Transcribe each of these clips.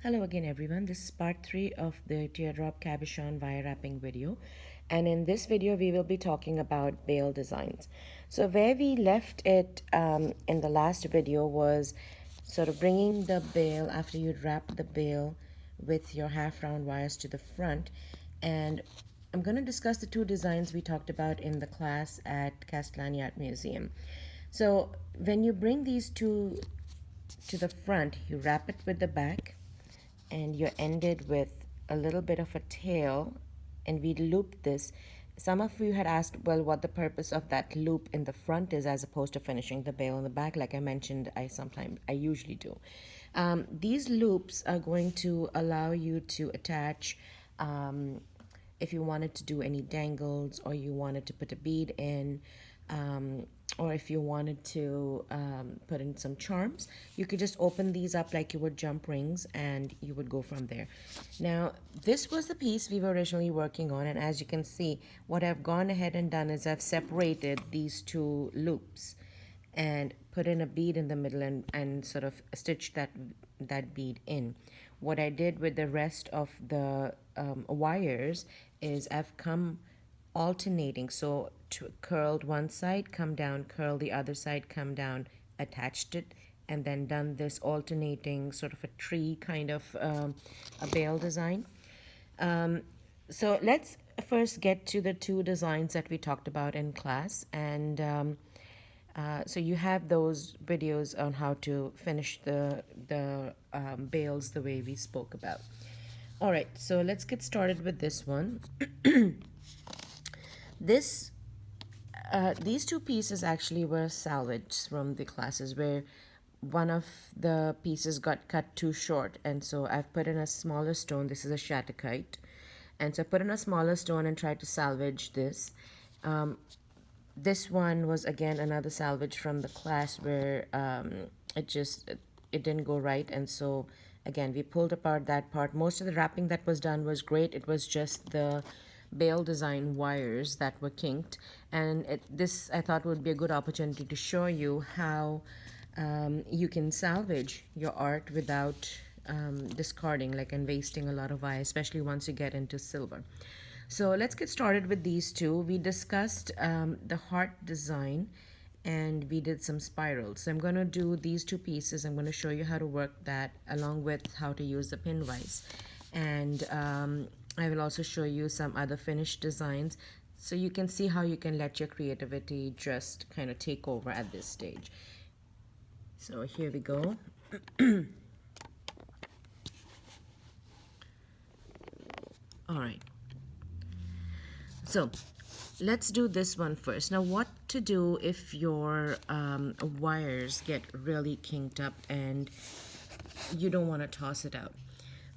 Hello again everyone, this is part 3 of the Teardrop Cabochon wire wrapping video, and in this video we will be talking about bail designs. So where we left it in the last video was sort of bringing the bail after you'd wrapped the bail with your half round wires to the front, and I'm going to discuss the two designs we talked about in the class at Castellani Art Museum. So when you bring these two to the front, you wrap it with the back and you're ended with a little bit of a tail, and we loop this. Some of you had asked, well, what the purpose of that loop in the front is as opposed to finishing the bail in the back. Like I mentioned, I usually do. These loops are going to allow you to attach if you wanted to do any dangles, or you wanted to put a bead in, or if you wanted to put in some charms, you could just open these up like you would jump rings and you would go from there. Now, this was the piece we were originally working on, and as you can see, what I've gone ahead and done is I've separated these two loops and put in a bead in the middle and sort of stitched that bead in. What I did with the rest of the wires is I've come alternating, so curled one side, come down, curl the other side, come down, attached it, and then done this alternating sort of a tree kind of a bail design. So let's first get to the two designs that we talked about in class, and so you have those videos on how to finish the bails the way we spoke about. All right, so let's get started with this one. These two pieces actually were salvaged from the classes where one of the pieces got cut too short, and so I've put in a smaller stone. This is a shatterkite, and so I put in a smaller stone and tried to salvage this. This one was again another salvage from the class where it didn't go right, and so again we pulled apart that part. Most of the wrapping that was done was great. It was just the bail design wires that were kinked, and this I thought would be a good opportunity to show you how you can salvage your art without discarding and wasting a lot of wire, especially once you get into silver. So let's get started with these two. We discussed the heart design and we did some spirals. So I'm going to do these two pieces. I'm going to show you how to work that along with how to use the pin vise. And I will also show you some other finished designs so you can see how you can let your creativity just kind of take over at this stage. So here we go. All right. So let's do this one first. Now, what to do if your wires get really kinked up and you don't want to toss it out?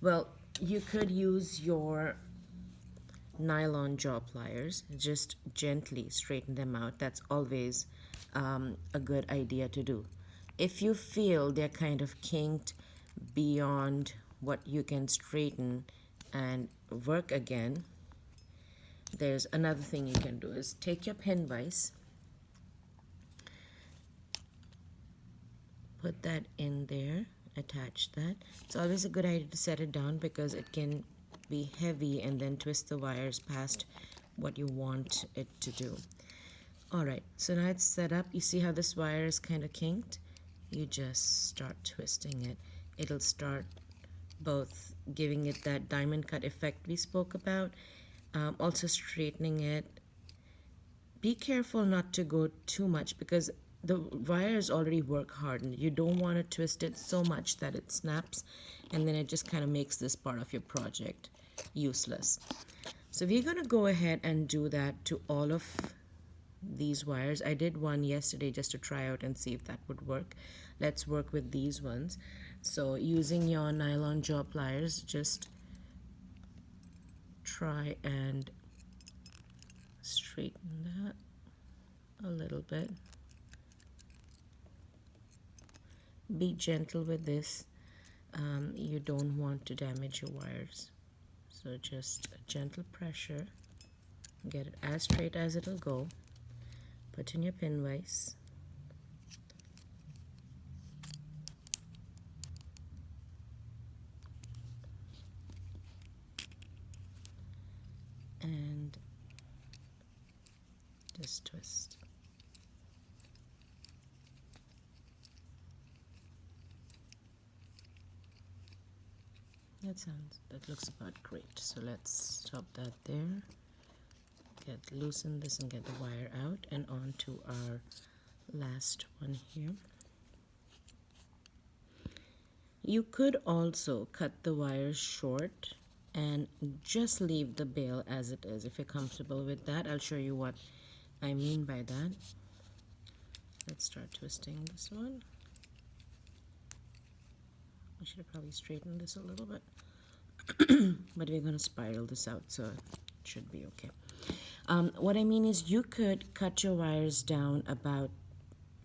Well, you could use your nylon jaw pliers, just gently straighten them out. That's always a good idea to do. If you feel they're kind of kinked beyond what you can straighten and work again, there's another thing you can do is take your pin vise, put that in there, attach that. It's always a good idea to set it down because it can be heavy and then twist the wires past what you want it to do. All right, so now it's set up. You see how this wire is kind of kinked? You just start twisting it. It'll start both giving it that diamond cut effect we spoke about, also straightening it. Be careful not to go too much because the wires already work hard and you don't want to twist it so much that it snaps and then it just kind of makes this part of your project useless. So we're going to go ahead and do that to all of these wires. I did one yesterday just to try out and see if that would work. Let's work with these ones. So using your nylon jaw pliers, just try and straighten that a little bit. Be gentle with this. You don't want to damage your wires. So just a gentle pressure. Get it as straight as it'll go. Put in your pin vise. twist, twist. That looks about great. So let's stop that there. Loosen this and get the wire out, and on to our last one here. You could also cut the wires short and just leave the bail as it is if you're comfortable with that. I'll show you what I mean by that. Let's start twisting this one. I should have probably straightened this a little bit, but we're going to spiral this out, so it should be okay. What I mean is you could cut your wires down about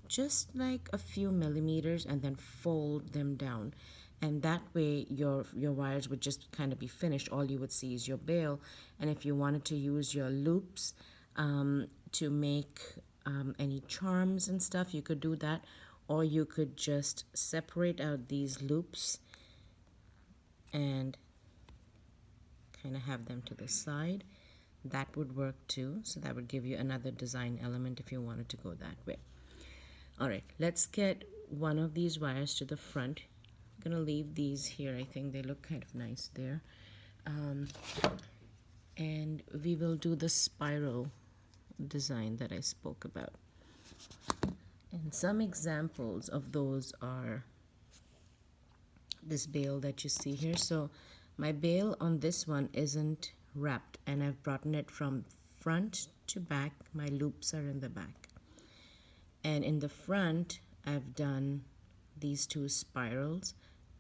just like a few millimeters and then fold them down, and that way your wires would just kind of be finished. All you would see is your bail, and if you wanted to use your loops to make any charms and stuff, you could do that, or you could just separate out these loops and kind of have them to the side. That would work too, so that would give you another design element if you wanted to go that way. All right, let's get one of these wires to the front. I'm gonna leave these here. I think they look kind of nice there. And we will do the spiral design that I spoke about. And some examples of those are this bail that you see here. So my bail on this one isn't wrapped, and I've brought it from front to back. My loops are in the back, and in the front I've done these two spirals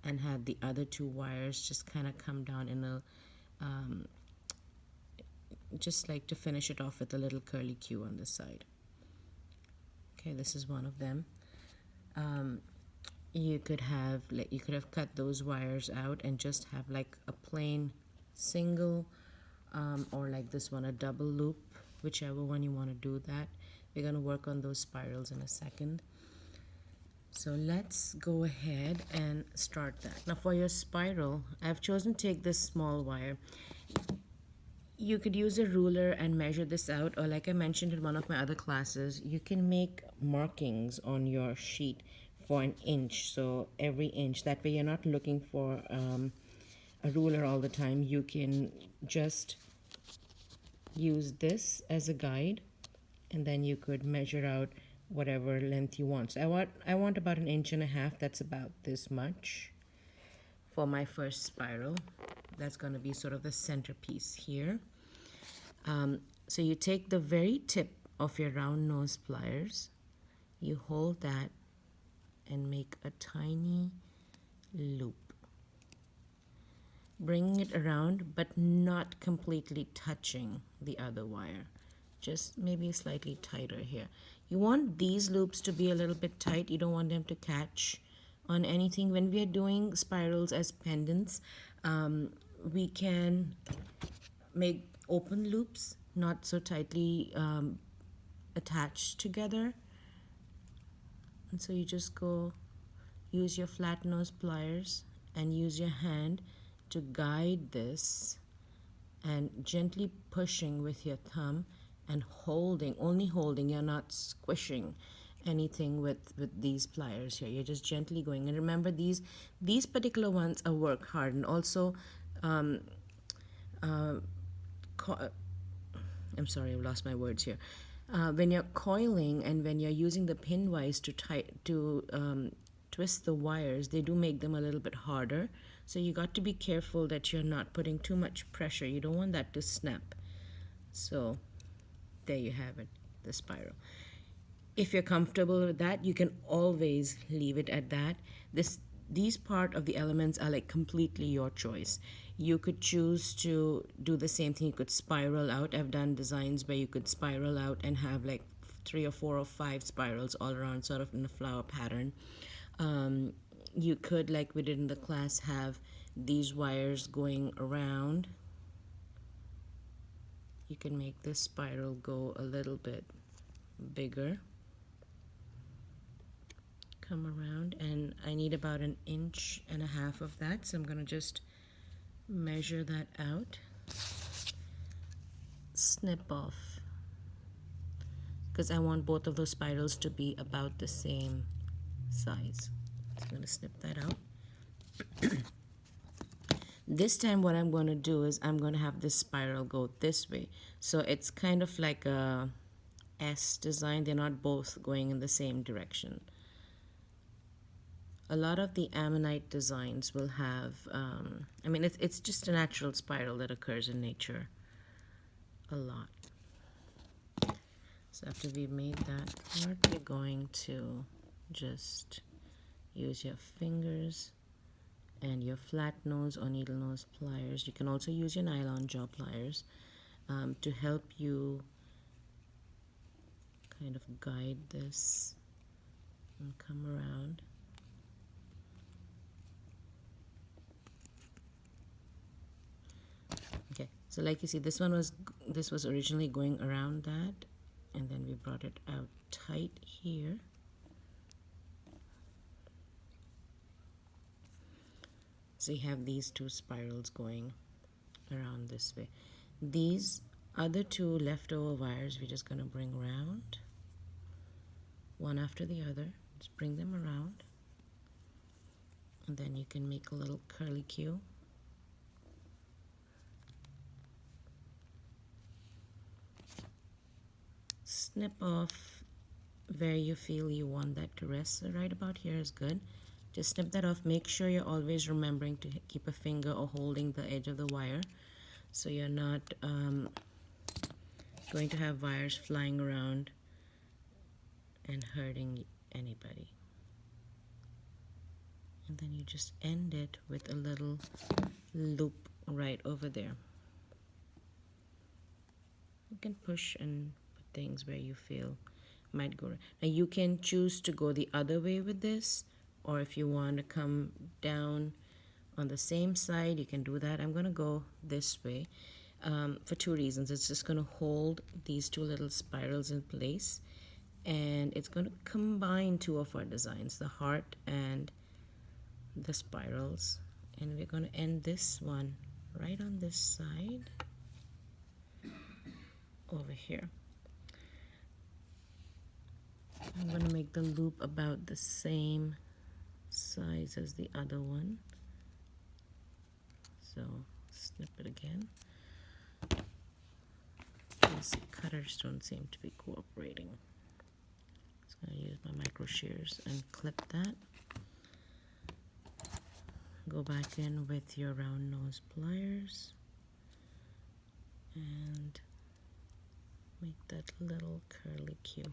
and had the other two wires just kind of come down in a just like to finish it off with a little curly Q on the side. Okay, this is one of them. You could have cut those wires out and just have like a plain single or like this one, a double loop, whichever one you want to do that. We're going to work on those spirals in a second. So let's go ahead and start that. Now for your spiral, I've chosen to take this small wire. You could use a ruler and measure this out, or like I mentioned in one of my other classes, you can make markings on your sheet for an inch. So every inch, that way you're not looking for a ruler all the time. You can just use this as a guide, and then you could measure out whatever length you want. So I want about 1.5 inches. That's about this much for my first spiral. That's going to be sort of the centerpiece here. So you take the very tip of your round nose pliers, you hold that and make a tiny loop, bringing it around but not completely touching the other wire, just maybe slightly tighter here. You want these loops to be a little bit tight. You don't want them to catch on anything. When we are doing spirals as pendants, we can make open loops, not so tightly attached together. And so you just use your flat nose pliers and use your hand to guide this, and gently pushing with your thumb and holding, only holding. You're not squishing anything with these pliers here. You're just gently going. And remember, these particular ones are work hard, and also I'm sorry, I've lost my words here. When you're coiling and when you're using the pin wise to twist the wires, they do make them a little bit harder. So you got to be careful that you're not putting too much pressure. You don't want that to snap. So there you have it, the spiral. If you're comfortable with that, you can always leave it at that. These part of the elements are like completely your choice. You could choose to do the same thing. You could spiral out. I've done designs where you could spiral out and have like 3 or 4 or 5 spirals all around, sort of in a flower pattern. You could, like we did in the class, have these wires going around. You can make this spiral go a little bit bigger. Come around, and I need about 1.5 inches of that, so I'm going to just measure that out, snip off because I want both of those spirals to be about the same size. So I'm going to snip that out. This time what I'm going to do is I'm going to have this spiral go this way. So it's kind of like a S design. They're not both going in the same direction. A lot of the ammonite designs will have, I mean, it's just a natural spiral that occurs in nature a lot. So after we've made that part, we're going to just use your fingers and your flat nose or needle nose pliers. You can also use your nylon jaw pliers to help you kind of guide this and come around. Okay, so like you see, this was originally going around that, and then we brought it out tight here. So you have these two spirals going around this way. These other two leftover wires we're just going to bring around one after the other. Just bring them around, and then you can make a little curly Q. Snip off where you feel you want that to rest. So right about here is good. Just snip that off. Make sure you're always remembering to keep a finger or holding the edge of the wire, so you're not going to have wires flying around and hurting anybody. And then you just end it with a little loop right over there. You can push and put things where you feel might go. Now you can choose to go the other way with this, or if you want to come down on the same side, you can do that. I'm going to go this way for two reasons. It's just going to hold these two little spirals in place, and it's going to combine two of our designs, the heart and the spirals. And we're going to end this one right on this side over here. I'm going to make the loop about the same size as the other one. So snip it again. These cutters don't seem to be cooperating. So I'm going to use my micro shears and clip that. Go back in with your round nose pliers and make that little curly Q.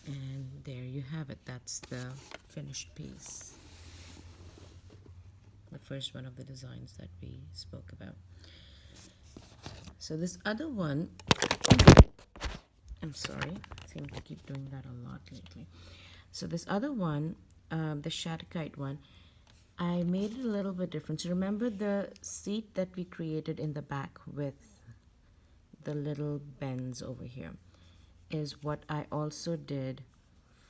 And there you have it. That's the finished piece. The first one of the designs that we spoke about. So this other one, I'm sorry, I seem to keep doing that a lot lately. So this other one, the Shatterkite one, I made it a little bit different. So remember the seat that we created in the back with the little bends over here is what I also did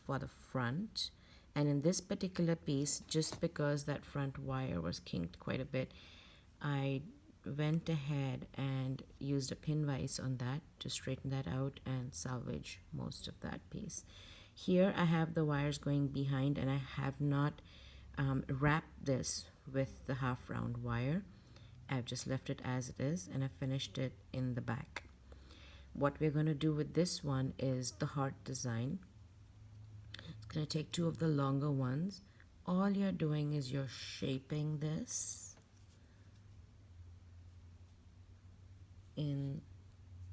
for the front. And in this particular piece, just because that front wire was kinked quite a bit, I went ahead and used a pin vise on that to straighten that out and salvage most of that piece. Here I have the wires going behind, and I have not wrapped this with the half round wire. I've just left it as it is, and I finished it in the back. What we're going to do with this one is the heart design. It's going to take two of the longer ones. All you're doing is you're shaping this in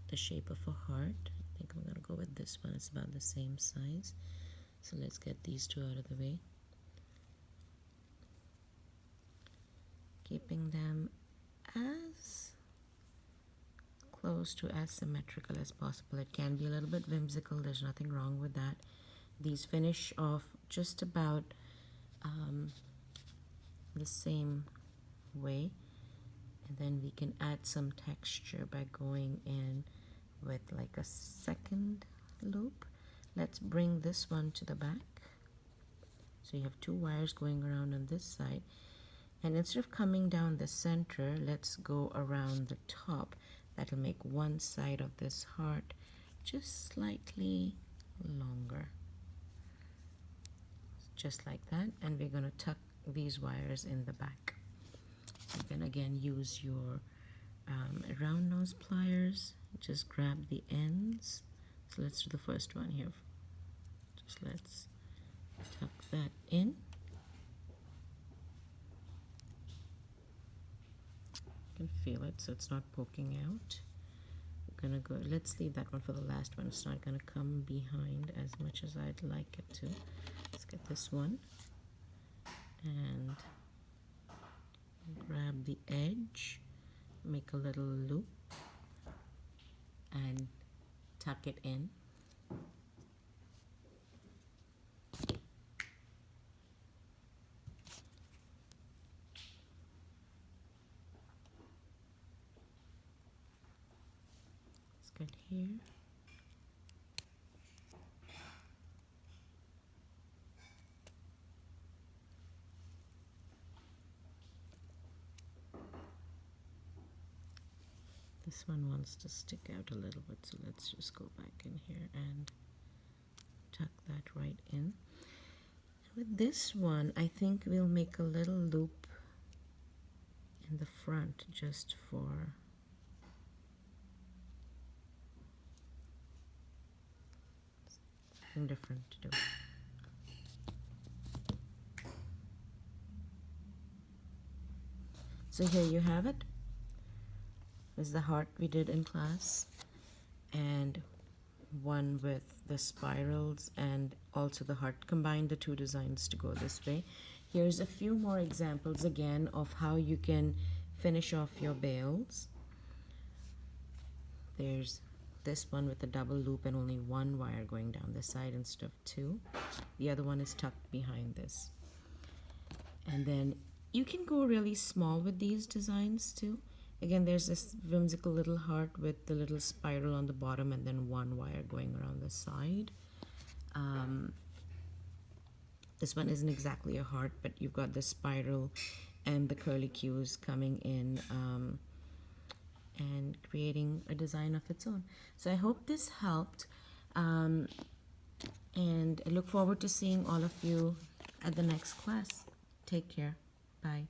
the shape of a heart. I think I'm going to go with this one. It's about the same size. So let's get these two out of the way. Keeping them as close to as symmetrical as possible. It can be a little bit whimsical. There's nothing wrong with that. These finish off just about the same way, and then we can add some texture by going in with like a second loop. Let's bring this one to the back. So you have two wires going around on this side, and instead of coming down the center, let's go around the top. That'll make one side of this heart just slightly longer. Just like that. And we're going to tuck these wires in the back. You can again use your round nose pliers. Just grab the ends. So let's do the first one here. Just let's tuck that in. You can feel it, so it's not poking out. We're gonna go, let's leave that one for the last one. It's not gonna come behind as much as I'd like it to. Let's get this one and grab the edge, make a little loop and tuck it in. Let's get here. This one wants to stick out a little bit, so let's just go back in here and tuck that right in. With this one, I think we'll make a little loop in the front just for something different to do. So here you have it. This is the heart we did in class, and one with the spirals and also the heart. Combine the two designs to go this way. Here's a few more examples again of how you can finish off your bales. There's this one with a double loop and only one wire going down this side instead of two. The other one is tucked behind this. And then you can go really small with these designs too. Again, there's this whimsical little heart with the little spiral on the bottom and then one wire going around the side. This one isn't exactly a heart, but you've got the spiral and the curly cues coming in and creating a design of its own. So I hope this helped, and I look forward to seeing all of you at the next class. Take care. Bye.